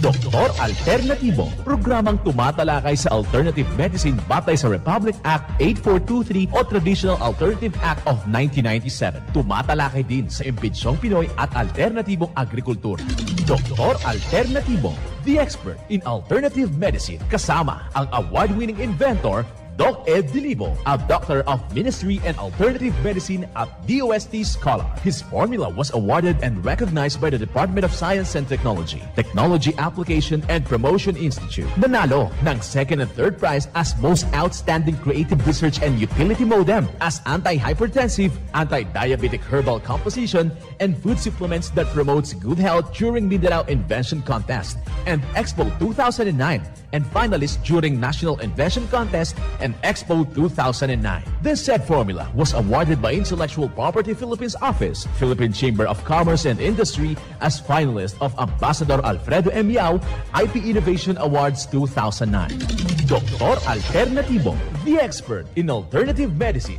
Doktor Alternatibo, programang tumatalakay sa alternative medicine batay sa Republic Act 8423 o Traditional Alternative Act of 1997. Tumatalakay din sa imbitsyong Pinoy at alternatibong agrikultura. Doktor Alternatibo, the expert in alternative medicine, kasama ang award-winning inventor Doc Ed Dilibo, a doctor of ministry and alternative medicine at DOST Scholar. His formula was awarded and recognized by the Department of Science and Technology, Technology Application and Promotion Institute. Nanalo ng second and third prize as Most Outstanding Creative Research and Utility Modem, as anti-hypertensive, anti-diabetic herbal composition, and food supplements that promotes good health during Mindanao Invention Contest and Expo 2009, and finalist during National Invention Contest and Expo 2009. This said formula was awarded by Intellectual Property Philippines Office, Philippine Chamber of Commerce and Industry as finalist of Ambassador Alfredo M. Yao IP Innovation Awards 2009. Doktor Alternatibo, the expert in alternative medicine.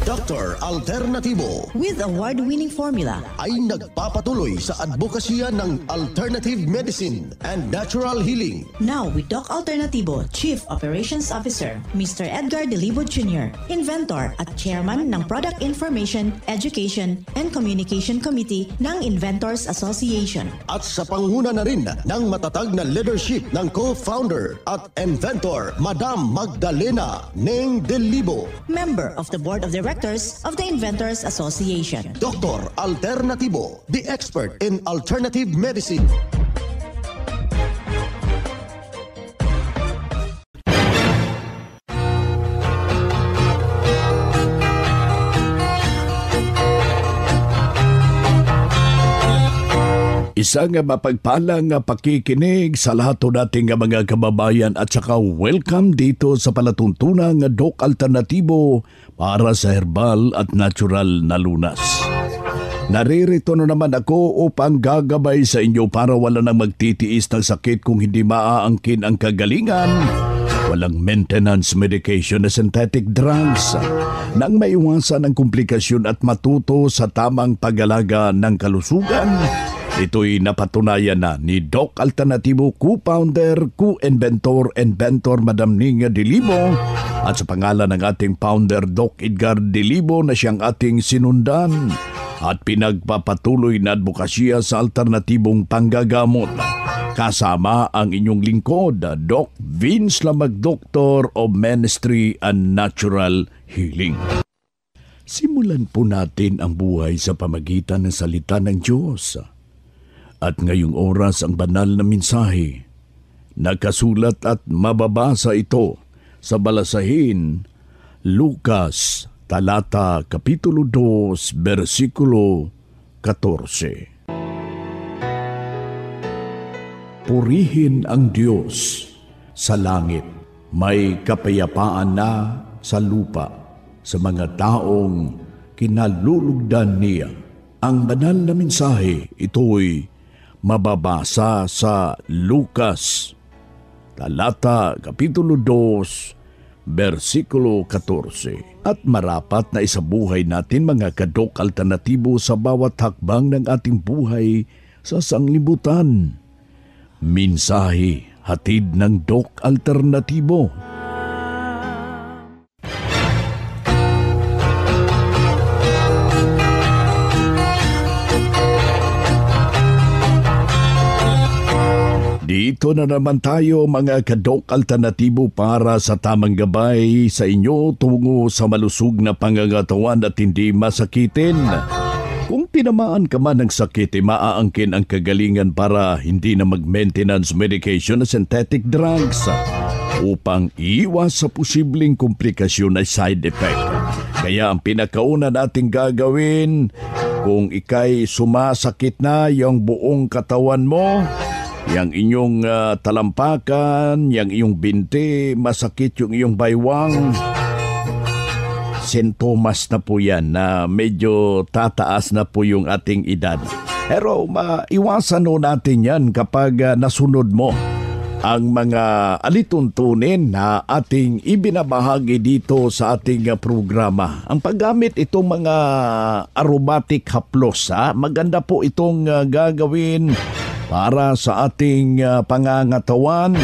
Dr. Alternatibo with award-winning formula ay nagpapatuloy sa advokasya ng alternative medicine and natural healing. Now with Doc Alternatibo, Chief Operations Officer, Mr. Edgar Dilibo Jr., Inventor at Chairman ng Product Information, Education and Communication Committee ng Inventors Association. At sa panguna na rin ng matatag na leadership ng co-founder at inventor, Madam Magdalena Neng Dilibo, Member of the Board of Directors of the Inventors Association. Dr. Alternatibo, the expert in alternative medicine. Isang mapagpalang pakikinig sa lahat nating mga kababayan at saka welcome dito sa palatuntunang Doc Alternatibo para sa herbal at natural na lunas. Naririto na naman ako upang gagabay sa inyo para wala nang magtitiis ng sakit kung hindi maaangkin ang kagalingan. Walang maintenance medication na synthetic drugs nang maiwasan ang komplikasyon at matuto sa tamang pag-alaga ng kalusugan. Ito'y napatunayan na ni Doc Alternatibo, co-founder, co-inventor, inventor Madam Ninga Dilibo at sa pangalan ng ating founder Doc Edgar Dilibo na siyang ating sinundan at pinagpapatuloy na advokasya sa alternatibong panggagamot. Kasama ang inyong lingkod, Doc Vince Lamag, Doctor of Ministry and Natural Healing. Simulan po natin ang buhay sa pamagitan ng salita ng Diyos. At ngayong oras ang banal na mensahe. Nakasulat at mababasa ito sa balasahin Lucas talata kapitulo 2 bersikulo 14. Purihin ang Diyos sa langit, may kapayapaan na sa lupa sa mga taong kinalulugdan niya. Ang banal na mensahe ito'y mababasa sa Lucas talata kapitulo 2 bersikulo 14. At marapat na isabuhay natin mga kadok alternatibo sa bawat hakbang ng ating buhay sa sanglibutan. Mensahe hatid ng Doc Alternatibo. Dito na naman tayo mga kadok alternatibo para sa tamang gabay sa inyo tungo sa malusog na pangangatawan at hindi masakitin. Kung tinamaan ka man ng sakit, maaangkin ang kagalingan para hindi na mag-maintenance medication na synthetic drugs upang iwas sa posibleng komplikasyon na side effect. Kaya ang pinakauna nating gagawin, kung ikay sumasakit na yung buong katawan mo, yang inyong talampakan, yang iyong binti, masakit yung iyong baywang, sintomas na po yan na medyo tataas na po yung ating edad. Pero maiwasan natin yan kapag nasunod mo ang mga alituntunin na ating ibinabahagi dito sa ating programa. Ang paggamit itong mga aromatic haplos, maganda po itong gagawin para sa ating pangangatawan.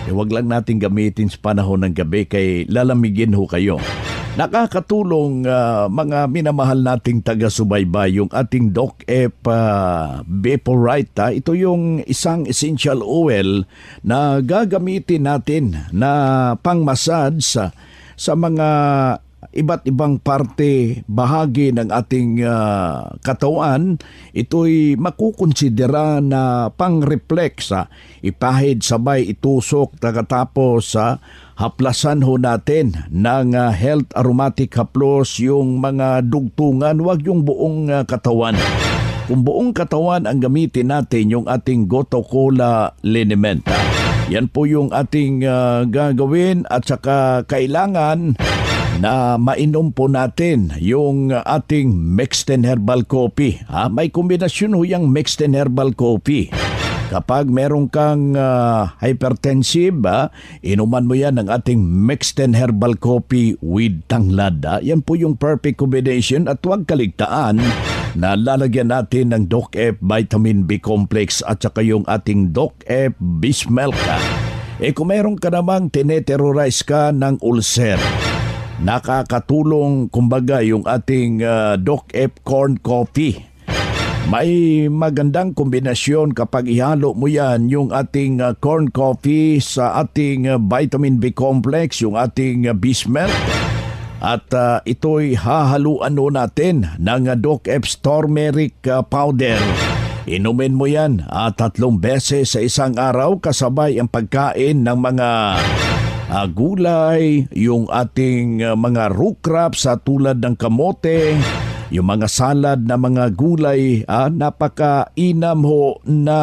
Huwag lang natin gamitin sa panahon ng gabi kay lalamigin ho kayo. Nakakatulong mga minamahal nating taga-subaybay yung ating DocF Vaporite. Ito yung isang essential oil na gagamitin natin na pang-massage sa mga iba't ibang parte, bahagi ng ating katawan. Ito'y makukonsidera na pang-reflex. Ipahid sabay itusok tapos haplasan ho natin ng health aromatic haplos yung mga dugtungan, wag yung buong katawan. Kung buong katawan ang gamitin natin yung ating Goto Cola liniment. Yan po yung ating gagawin at saka kailangan na mainom po natin yung ating Mexten Herbal Coffee. May kombinasyon ho yung Mexten Herbal Coffee. Kapag meron kang hypertensive, inuman mo yan ng ating Mexten Herbal Coffee with tanglad. Yan po yung perfect combination at huwag kaligtaan na lalagyan natin ng DocF Vitamin B Complex at saka yung ating DocF Bismilk. Kung meron ka namang tineterrorize ka ng ulcer, nakakatulong kumbaga yung ating DocF Corn Coffee. May magandang kombinasyon kapag ihalo mo yan yung ating corn coffee sa ating vitamin B complex, yung ating Bismilk. At ito'y hahaluan natin ng DocF turmeric powder. Inumin mo yan 3 beses sa isang araw kasabay ang pagkain ng mga gulay, yung ating mga root crops tulad ng kamote, yung mga salad na mga gulay, napakainam ho na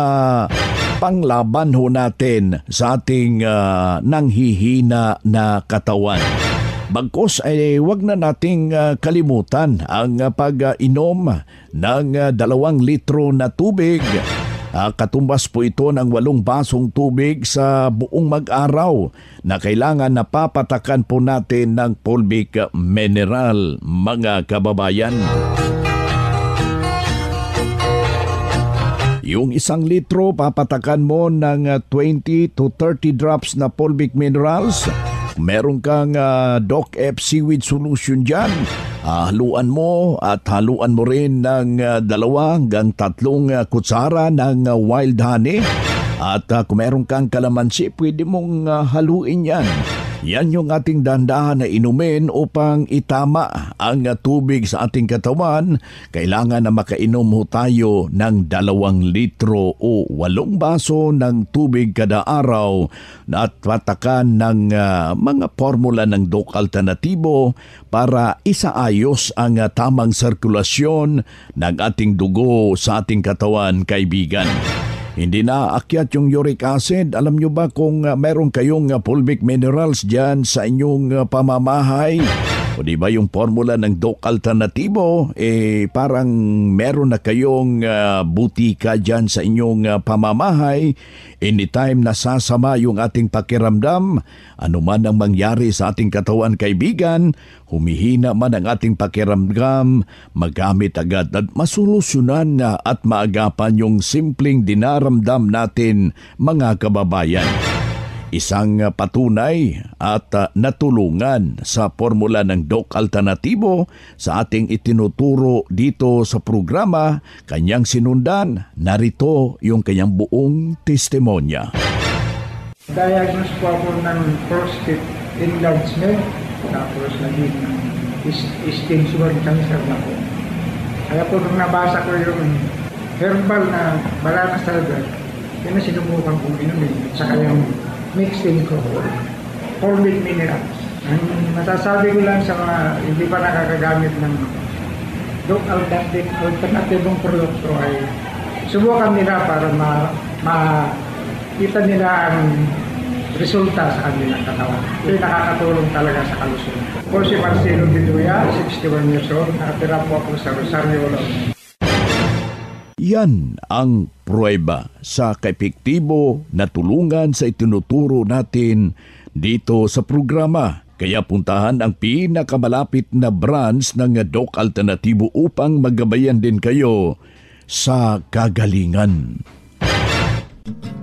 panglaban ho natin sa ating nanghihina na katawan. Bagkus ay wag na nating kalimutan ang pag-inom ng 2 litro na tubig. Katumbas po ito ng 8 basong tubig sa buong mag-araw na kailangan napapatakan po natin ng fulvic mineral, mga kababayan. Yung 1 litro, papatakan mo ng 20 to 30 drops na fulvic minerals. Meron kang DocF Seaweed Solution dyan, haluan mo at haluan mo rin ng 2 hanggang 3 kutsara ng wild honey. At kung meron kang kalamansi, pwede mong haluin yan. Yan yung ating dandahan na inumin upang itama ang tubig sa ating katawan. Kailangan na makainom ho tayo ng 2 litro o 8 baso ng tubig kada araw at patakan ng mga formula ng Doc Alternatibo para isaayos ang tamang sirkulasyon ng ating dugo sa ating katawan, kaibigan. Hindi na aakyat yung uric acid. Alam nyo ba kung meron kayong fulvic minerals dyan sa inyong pamamahay? O di ba yung formula ng Doc Alternatibo, parang meron na kayong butika dyan sa inyong pamamahay. Anytime nasasama yung ating pakiramdam, ano man ang mangyari sa ating katawan, kaibigan, humihina man ang ating pakiramdam, magamit agad at masolusyonan na at maagapan yung simpleng dinaramdam natin, mga kababayan. Isang patunay at natulungan sa formula ng Doc Alternatibo sa ating itinuturo dito sa programa, kanyang sinundan. Narito yung kanyang buong testimonya. Diagnose po ako ng prostate enlargement, tapos naging stage 1 cancer na po. Kaya po nung nabasa ko yung herbal na balanas talaga, yun na sinubukan kong inumin. At saka yung mixing ko, fulvic minerals. Ang masasabi ko lang sa mga hindi pa nakakagamit ng Doc Alternatibong produkto ay subukan nila para makita nila ang resulta sa kanilang katawan. Ito nakakatulong talaga sa kalusugan. Po si Marcelo Biduya, 61 years old, nakatira po ako sa Rosario. Yan ang pruweba sa kaepektibo na tulungan sa itinuturo natin dito sa programa. Kaya puntahan ang pinakamalapit na branch ng Doc Alternatibo upang magabayan din kayo sa kagalingan.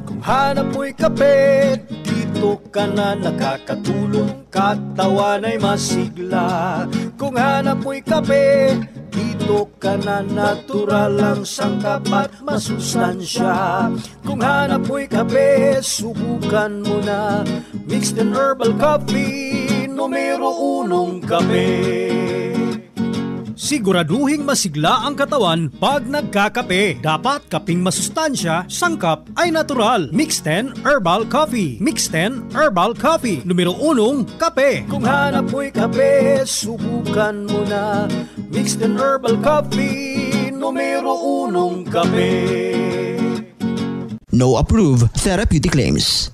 Kung hanap mo'y kape, dito ka na nakakatulong, katawan ay masigla. Kung hanap mo'y kape, dito ka na natural ang sangkap at masustansya. Kung hanap mo'y kape, subukan mo na mixed and herbal coffee, numero 1 kape. Siguraduhing masigla ang katawan pag nagkakape. Dapat kaping masustansya, sangkap ay natural. Mixed 10 Herbal Coffee. Mixed 10 Herbal Coffee. Numero 1, kape. Kung hanap mo'y kape, subukan mo na Mixed 10 Herbal Coffee. Numero 1, kape. No approved therapeutic claims.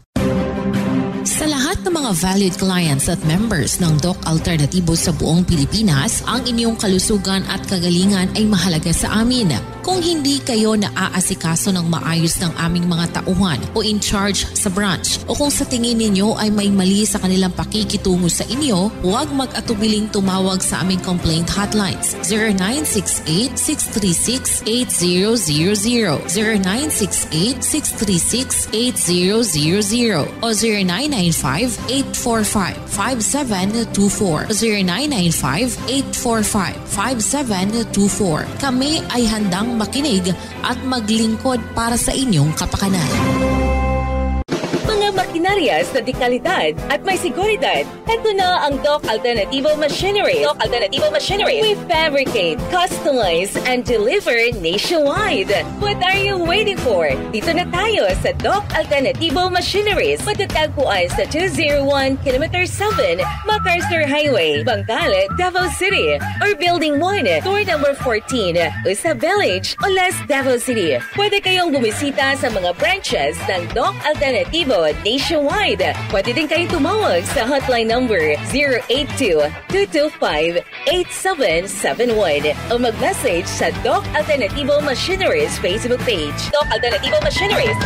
Sa lahat ng mga valued clients at members ng Doc Alternatibo sa buong Pilipinas, ang inyong kalusugan at kagalingan ay mahalaga sa amin. Kung hindi kayo naaasikaso ng maayos ng aming mga tauhan o in charge sa branch, o kung sa tingin ninyo ay may mali sa kanilang pakikitungo sa inyo, huwag mag-atubiling tumawag sa aming complaint hotlines 0968-636-8000, 0968-636-8000 o 0995-845-5724, 0995-845-5724. Kami ay handang makinig at maglingkod para sa inyong kapakanan. Mga makinarya sa dekalidad at may seguridad. Ito na ang Doc Alternativo Machinery. Doc Alternativo Machinery. We fabricate, customize, and deliver nationwide. What are you waiting for? Dito na tayo sa Doc Alternativo Machineries. Matatagpuan sa 201 km 7 MacArthur Highway, Bangkalet, Davao City. Or Building 1, Door number 14, Usa Village, Olas, Davao City. Pwede kayong bumisita sa mga branches ng Doc Alternativo nationwide. Pwede din kayong tumawag sa hotline number 082-225-8771 o mag-message sa Doc Alternativo Machineries Facebook page. Doc Alternativo Machineries.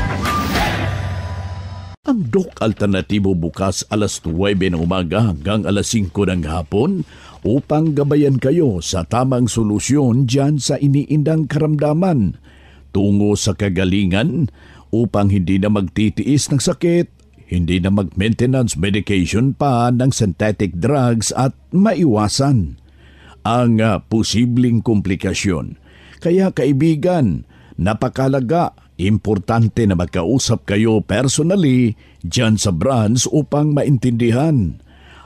Ang Doc Alternatibo bukas alas 9 ng umaga hanggang alas 5 ng hapon upang gabayan kayo sa tamang solusyon dyan sa iniindang karamdaman tungo sa kagalingan upang hindi na magtitiis ng sakit, hindi na mag-maintenance medication pa ng synthetic drugs at maiwasan ang posibleng komplikasyon. Kaya kaibigan, napakalaga, importante na magkausap kayo personally dyan sa branch upang maintindihan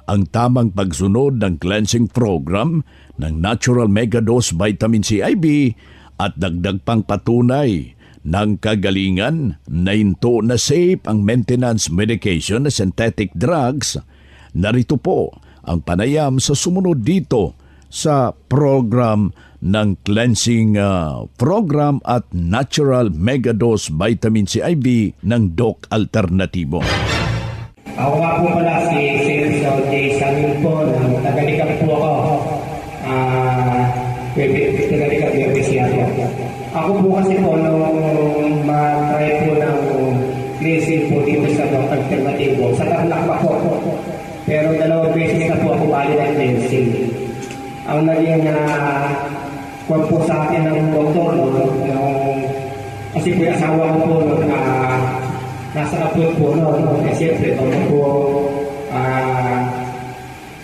ang tamang pagsunod ng cleansing program ng Natural Megadose Vitamin C IV at dagdag pang patunay ng kagalingan na into na safe ang maintenance medication na synthetic drugs. Narito po ang panayam sa sumunod dito sa program ng cleansing program at Natural Megadose Vitamin C IV ng Doc Alternativo. Ako nga po pala si Sir J. Samin po, tagalikap po ako. Tagalikap yung PCR. Ako po kasi po nung matry po ng cleansing po dito sa Doc Alternativo, sa Tarlac pa po. Pero 2 beses na po ako bali ng cleansing. Ang naging kung po sa akin ng doktor, kasi po yung asawa ko po nasa kapul po kasi siyempre po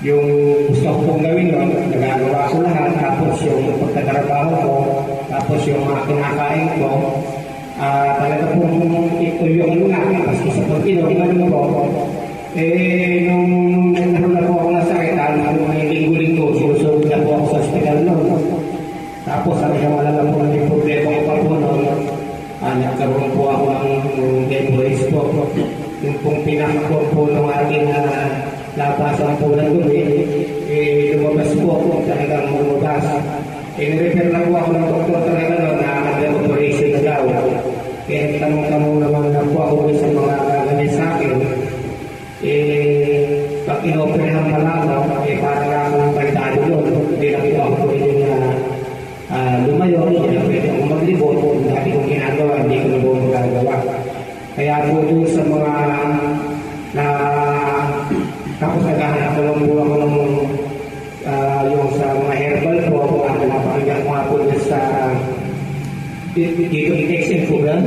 yung gusto ko pong gawin nagagawa ko lahat, tapos yung pagtatrabaho ko, tapos yung mga kinakain ko, talaga po ito yung kasi sa pag-inom po, nung nagkaroon na po ako ng sakit, may linggo-linggo, sinusugod na po ako sa hospital noon. Tapos hanggang wala na po ng problema ko pa po noon, nagkaroon po ako ng depois po. Yung pong pinakapon po ng ating labasan po ng gabi, lumabas po ako, talagang lumabas. Nirefer na po ako ng doktor talaga noon na under-operation na daw. Kaya tanong-tanong naman na po ako sa mga gaganyan sa akin. Pag in-operahan pa lang, parang akong palitado doon. Hindi lang ito ako pwede na lumayo, hindi lang pwede akong maglibot. dito in-extend po ba?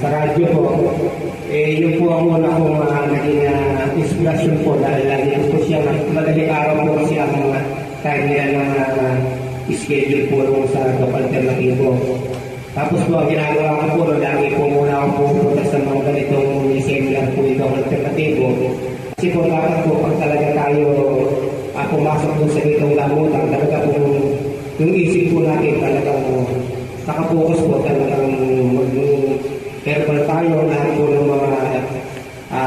Sa radyo po. Yun po ang una kong naging inspirasyon po dahil lagi po siya madaling araw po kasi ang time nila na schedule po sa Doc Alternativo. Tapos po ang ginagawa ko po, lagi po muna ako pupunta sa mga ganitong seminar po yung Doc Alternativo. Kasi po dapat po pag talaga tayo pumasok po sa itong lamutan, talaga po yung isip po natin talagang nakapokus po talagang mag-herbal tayo, lahat po ng mga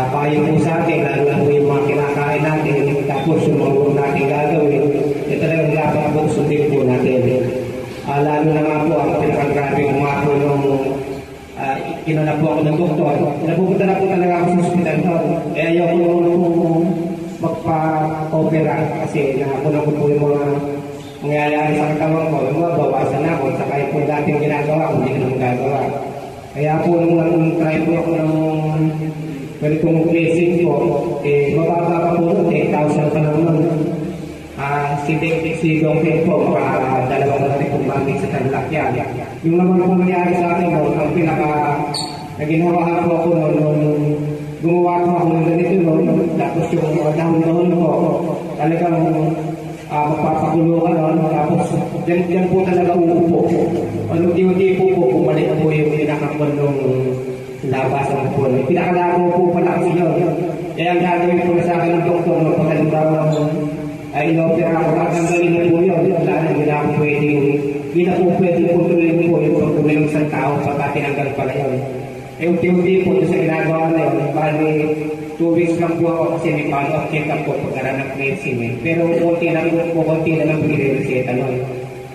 payo po sa atin, lalo na po yung mga kinakain natin, tapos yung mga huwag natin gagawin, talagang dapat po sundin po natin. Lalo na nga po ang pinakagrabe mga po nung inuna po ako ng doktor. Napupunta na po talaga ako sa hospital doon. Ayaw ko nung magpa-opera kasi nakunan ko po yung mga mangyayari sa katawan ko. Yung mga bawasan na ako, saka yung po dating ginagawa ko, hindi ko naman gagawa. Kaya po nung try po ako ng ganitong blessing po, mababa pa po nun, 8,000 pa naman. Si Dongpeng po, dalawang natin kumamit sa Tanlakyan. Yung naman po nangyari sa akin po, ang naginawa po ako nung gumawa po ako ng ganito noon, tapos yung dahon-dahon po, talagang magpapakulo ka noon, tapos dyan po talaga uupo. Unti-unti po bumalik po yung pinakakon nung labasan po. Pinakalago po pala kasi yun. Kaya ang gagawin po na sa akin ng doktor, pagkalimbawa inopera ako, tatanggalin na po yun. Wala na, hindi na po pwedeng kontrolin po yung pagtuloy ng isang tao pagka tinanggal pala yun. Unti-unti po sa ginagawa na yun, bali 2 weeks lang po ako kasi may follow-up check-up po pagkaran ng medicine. Pero konti na lang pinire-reseta nun.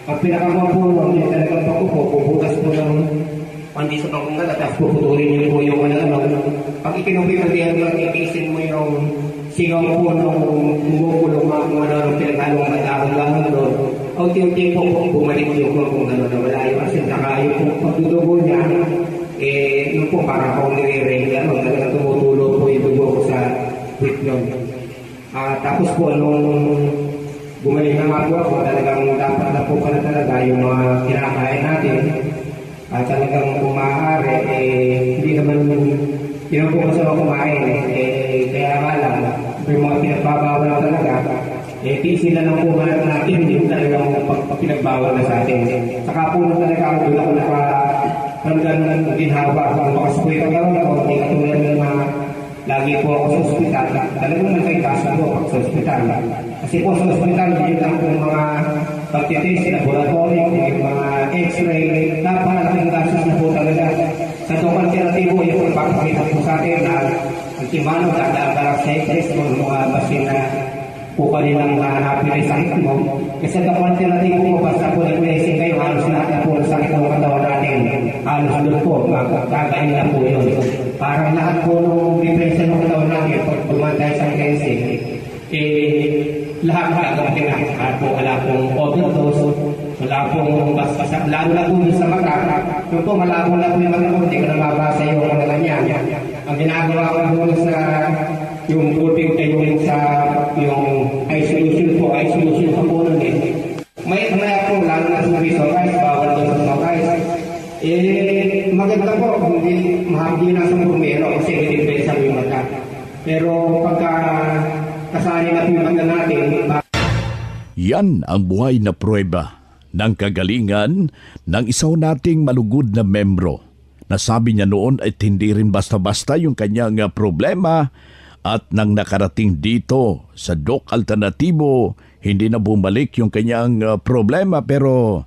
Pag pinakagawa po nun, yung talagang pakupo, pubutas po ng pandi sa pangungala, tapos puputulin niyo po yung pag ikinubig-ubihan mo, itiisin mo yung singaw po nung bumukulong mga pinaghalong matahon-lahon doon. Unti-unti po bumalik yung kung gano'n na wala yung asin. Saka yung pagdudugo niya, yun po para akong nire-regular, talagang tumutulo po yung dugo ko sa quick yun. Tapos po, nung bumalik na nga po ako, talagang dapat na po pala talaga yung mga kinakain natin. Talagang kumahari, hindi naman po masama kumain. Kaya nga lang, yung mga pinagbabawal na talaga, tiisin na lang po natin yung talagang pinagbawal na sa atin. Saka po na talaga, doon ako nakaramdam ng ginhawa. Kung makasupoy ka gawin ako, hindi katulad ng mga lagi po ako sa ospital. Talagang nagkaitas po ako sa ospital. Kasi po sa ospital, yun lang po mga pagtitest, laboratory, yung mga x-ray, napakalaking gasos na po talaga. Sa Doc Alternativo, yung pagpapakita po sa atin na ang timano, dadaan sa x-ray, mga basin na po kanilang hanapin ay sakit mo. Kasi sa Doc Alternativo po, basta po nag-blessing kayo, halos lahat na po ang sakit ng katawan natin. Halos doon po, magkakain na po yun. Parang lahat po nung depression ng katawan natin, pag tumantay sa blessing, lahat gagawin na po, wala pong overdose, wala pong basta, lalo na po sa mata. Yung po, malabo na po yung mata ko, hindi ko na mabasa yung mga ganyan. Ang ginagawa ko doon sa yung pulping tayo sa yung isolation pa po nun May po, lalo na sa visualize, bawal doon sa visualize. Maganda po, hindi na sa bumero kasi hindi pwede sa yung mata. Pero pagka kasali na pinaganda natin. Yan ang buhay na pruweba ng kagalingan ng isaw nating malugod na membro. Nasabi niya noon ay hindi rin basta-basta yung kanyang problema at nang nakarating dito sa Doc Alternativo, hindi na bumalik yung kanyang problema pero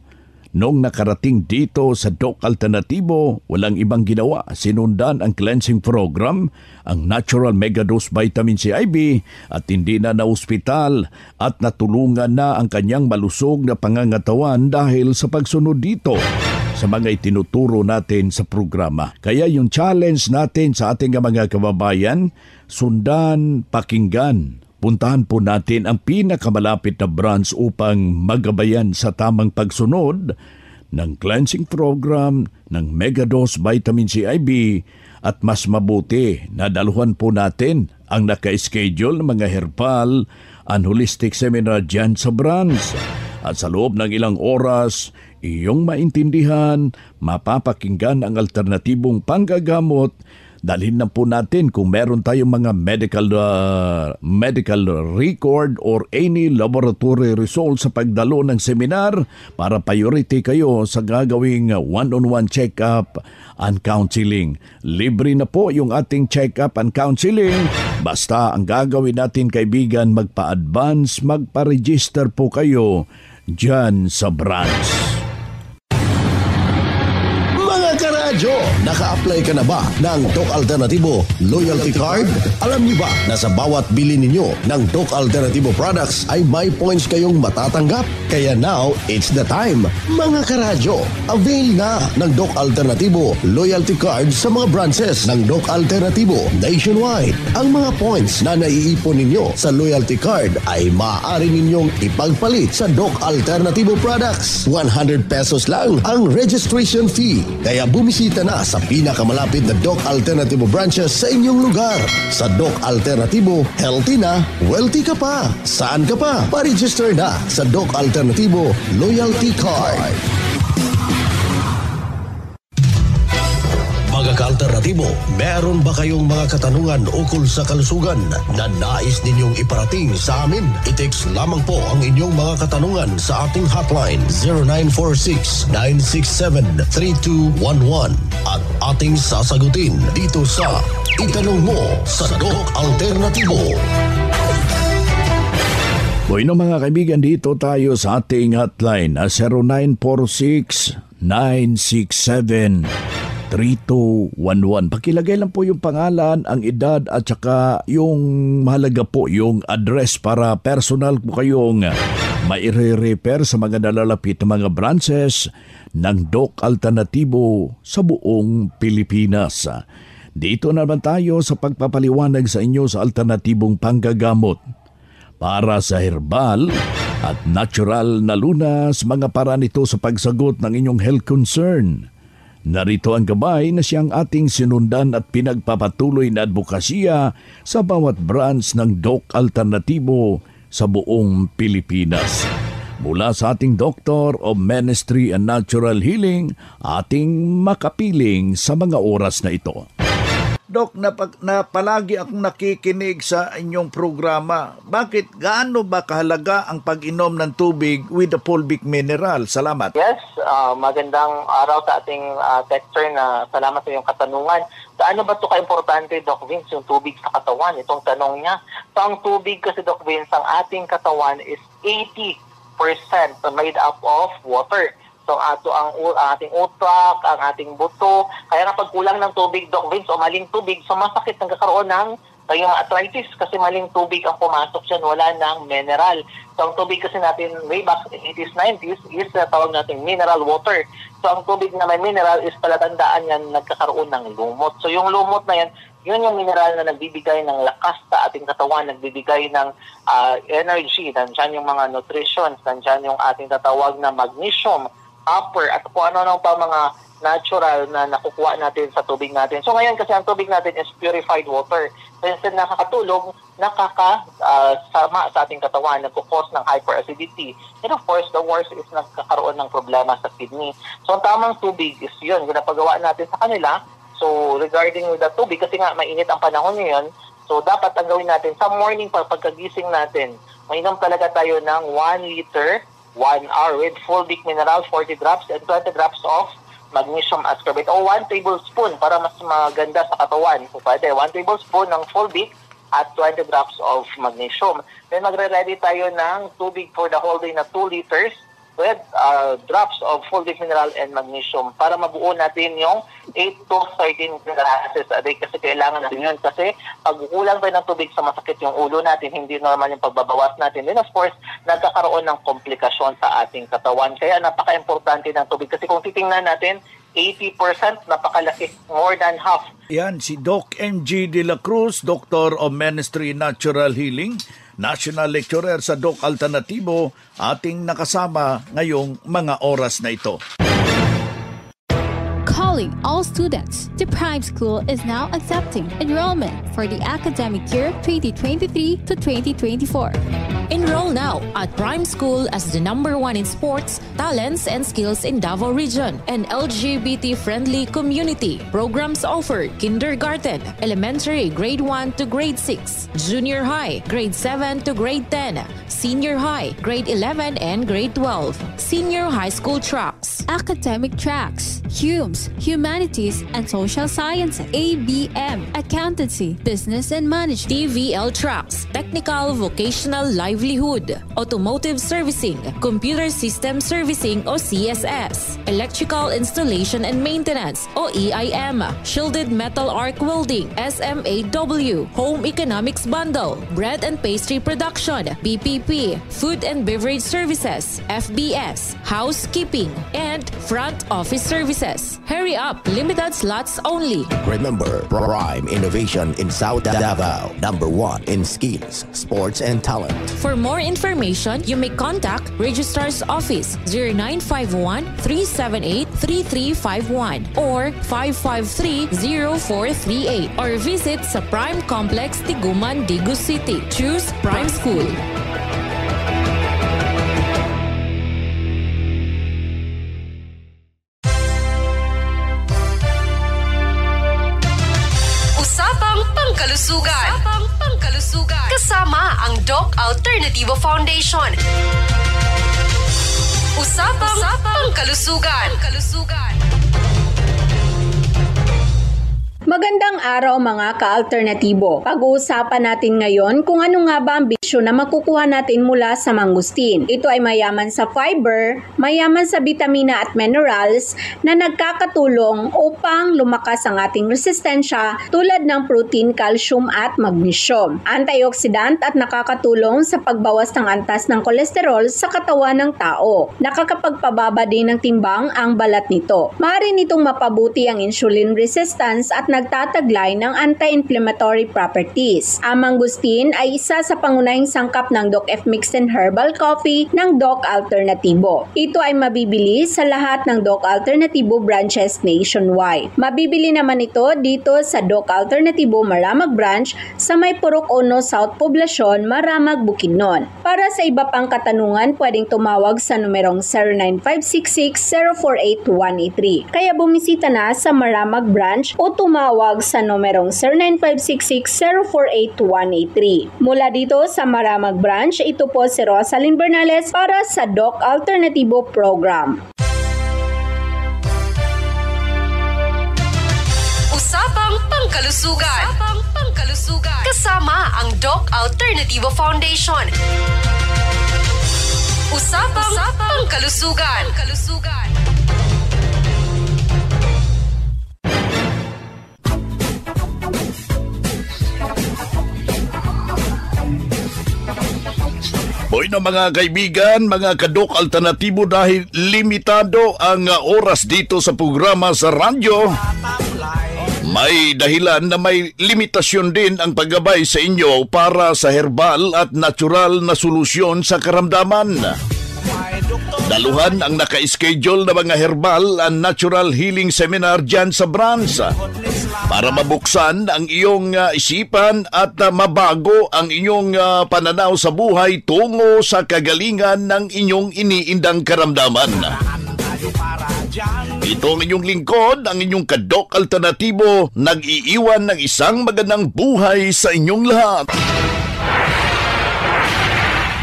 nung nakarating dito sa Doc Alternativo, walang ibang ginawa. Sinundan ang cleansing program, ang Natural Megadose Vitamin C IV at hindi na na-ospital at natulungan na ang kanyang malusog na pangangatawan dahil sa pagsunod dito sa mga itinuturo natin sa programa. Kaya yung challenge natin sa ating mga kababayan, sundan, pakinggan. Puntahan po natin ang pinakamalapit na branch upang magabayan sa tamang pagsunod ng cleansing program ng Megadose Vitamin C IV at mas mabuti na daluhan po natin ang naka-schedule ng mga herbal and holistic seminar dyan sa branch. At sa loob ng ilang oras, iyong maintindihan, mapapakinggan ang alternatibong panggagamot. Dalhin na po natin kung meron tayong mga medical record or any laboratory results sa pagdalo ng seminar para priority kayo sa gagawing one-on-one check-up and counseling. Libre na po yung ating check-up and counseling. Basta ang gagawin natin, kaibigan, magpa-advance, magpa-register po kayo dyan sa branch. Karadyo, naka-apply ka na ba ng Doc Alternativo Loyalty Card? Alam niyo ba na sa bawat bili ninyo ng Doc Alternativo products ay may points kayong matatanggap? Kaya now, it's the time. Mga karadyo, avail na ng Doc Alternativo Loyalty Card sa mga branches ng Doc Alternativo nationwide. Ang mga points na naiipon ninyo sa Loyalty Card ay maaari ninyong ipagpalit sa Doc Alternativo products. 100 pesos lang ang registration fee. Kaya bumisita na sa pinakamalapit na Doc Alternativo branches sa inyong lugar. Sa Doc Alternativo, healthy na, wealthy ka pa. Saan ka pa? Pa-register na sa Doc Alternativo Loyalty Card. Mga ka-alternatibo, meron ba kayong mga katanungan ukol sa kalusugan na nais ninyong iparating sa amin? I-text lamang po ang inyong mga katanungan sa ating hotline 0946-967-3211 at ating sasagutin dito sa Itanong Mo sa Doc Alternatibo. Bueno mga kaibigan, dito tayo sa ating hotline 0946-967-3211. Pakilagay lang po yung pangalan, ang edad at saka yung mahalaga po yung address para personal po kayong maire-repair sa mga nalalapit na mga branches ng Doc Alternativo sa buong Pilipinas. Dito naman tayo sa pagpapaliwanag sa inyo sa alternatibong panggagamot para sa herbal at natural na lunas, mga paraan ito sa pagsagot ng inyong health concern. Narito ang gabay na siyang ating sinundan at pinagpapatuloy na advokasya sa bawat branch ng Doc Alternativo sa buong Pilipinas. Mula sa ating Doctor of Ministry and Natural Healing, ating makapiling sa mga oras na ito. Dok, na palagi akong nakikinig sa inyong programa. Bakit gaano ba kahalaga ang pag-inom ng tubig with the fulvic mineral? Salamat. Yes, magandang araw sa ating texter na salamat sa iyong katanungan. Gaano ba ito ka-importante, Doc Vince, yung tubig sa katawan? Itong tanong niya. So, ang tubig kasi, Doc Vince, ang ating katawan is 80% made up of water. So, ang ating utak, ang ating buto. Kaya nga pag kulang ng tubig, Doc Vince, o maling tubig, so masakit nagkakaroon ng yung arthritis kasi maling tubig ang pumasok dyan, wala ng mineral. So, ang tubig kasi natin way back in 80s, 90s is tawag natin mineral water. So, ang tubig na may mineral is palatandaan yan nagkakaroon ng lumot. So, yung lumot na yan, yun yung mineral na nagbibigay ng lakas sa ating katawan, nagbibigay ng energy, nandyan yung mga nutritions, nandyan yung ating tatawag na magnesium, copper, at kung ano-ano pa mga natural na nakukuha natin sa tubig natin. So ngayon kasi ang tubig natin is purified water. So instead nakakatulong, nakakasama sa ating katawan, nagkukos ng hyperacidity. And of course, the worst is nagkakaroon ng problema sa kidney. So ang tamang tubig is yun, ginapagawa natin sa kanila. So regarding with the tubig, kasi nga mainit ang panahon ngayon, so dapat ang gawin natin sa morning pagkagising natin, mainom talaga tayo ng 1 liter 1 hour with fulvic mineral, 40 drops and 20 drops of magnesium ascorbate o 1 tablespoon para mas maganda sa katawan. So pwede 1 tablespoon ng fulvic at 20 drops of magnesium. Then magre-ready tayo ng tubig for the whole day na 2 liters with drops of fulvic mineral and magnesium para mabuo natin yung 8 to 13 glasses a day kasi kailangan natin yun kasi pag kulang tayo ng tubig sa masakit yung ulo natin, hindi normal yung pagbabawas natin. Then of course, nagkakaroon ng komplikasyon sa ating katawan. Kaya napaka-importante ng tubig kasi kung titingnan natin, 80% napakalaki, more than half. Yan, si Doc MG De La Cruz, Doctor of Ministry Natural Healing, National Lecturer sa Doc Alternativo, ating nakasama ngayong mga oras na ito. Call enrolling all students. The Prime School is now accepting enrollment for the academic year 2023 to 2024. Enroll now at Prime School as the #1 in sports, talents, and skills in Davao Region. An LGBT-friendly community. Programs offer kindergarten, elementary grade 1 to grade 6, junior high grade 7 to grade 10, senior high grade 11 and grade 12, senior high school tracks, academic tracks, HUMS, Humanities and Social Sciences, ABM, Accountancy, Business and Management, TVL tracks, technical vocational livelihood, automotive servicing, computer system servicing o CSS, electrical installation and maintenance o EIM, shielded metal arc welding, SMAW, home economics bundle, bread and pastry production, BPP, food and beverage services, FBS, housekeeping, and front office services. Hurry up, limited slots only. Remember, Prime Innovation in South Davao, #1 in skills, sports, and talent. For more information, you may contact Registrar's Office 0951-378-3351 or 553-0438 or visit sa Prime Complex, Tiguman, Digu City. Choose Prime School. Pangkalusugan. Kasama ang Doc Alternativo Foundation. Usapang Pangkalusugan. Magandang araw mga ka-alternatibo. Pag-uusapan natin ngayon kung ano nga ba ang bisyo na makukuha natin mula sa mangustin. Ito ay mayaman sa fiber, mayaman sa vitamina at minerals na nagkakatulong upang lumakas ang ating resistensya tulad ng protein, calcium at magnesium. Antioxidant at nakakatulong sa pagbawas ng antas ng kolesterol sa katawan ng tao. Nakakapagpababa din ng timbang ang balat nito. Maaari nitong mapabuti ang insulin resistance at nagtataglay ng anti-inflammatory properties. Ang mangustin ay isa sa pangunahing sangkap ng Doc F Mixed and Herbal Coffee ng Doc Alternativo. Ito ay mabibili sa lahat ng Doc Alternativo branches nationwide. Mabibili naman ito dito sa Doc Alternativo Maramag Branch sa may Purok 1 South Poblacion, Maramag, Bukidnon. Para sa iba pang katanungan, pwedeng tumawag sa numerong 0956-048-183. Kaya bumisita na sa Maramag Branch o tumawag sa numerong 0956-048-183. Mula dito sa Maramag Branch, ito po si Rosalyn Bernales para sa Doc Alternativo Program. Usapang Pangkalusugan. Kasama ang Doc Alternativo Foundation. Usapang Pangkalusugan. Hoy na mga kaibigan, mga kadok alternatibo, dahil limitado ang oras dito sa programa sa radyo, may dahilan na may limitasyon din ang paggabay sa inyo para sa herbal at natural na solusyon sa karamdaman. Daluhan ang naka-schedule na mga herbal and natural healing seminar dyan sa branch para mabuksan ang iyong isipan at mabago ang inyong pananaw sa buhay tungo sa kagalingan ng inyong iniindang karamdaman. Ito ang inyong lingkod, ang inyong kadok alternatibo, nag-iiwan ng isang magandang buhay sa inyong lahat.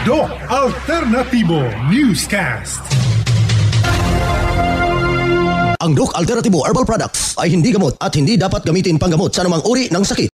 Doc Alternativo Newscast. Ang Doc Alternativo Herbal Products ay hindi gamot at hindi dapat gamitin panggamot sa anumang uri ng sakit.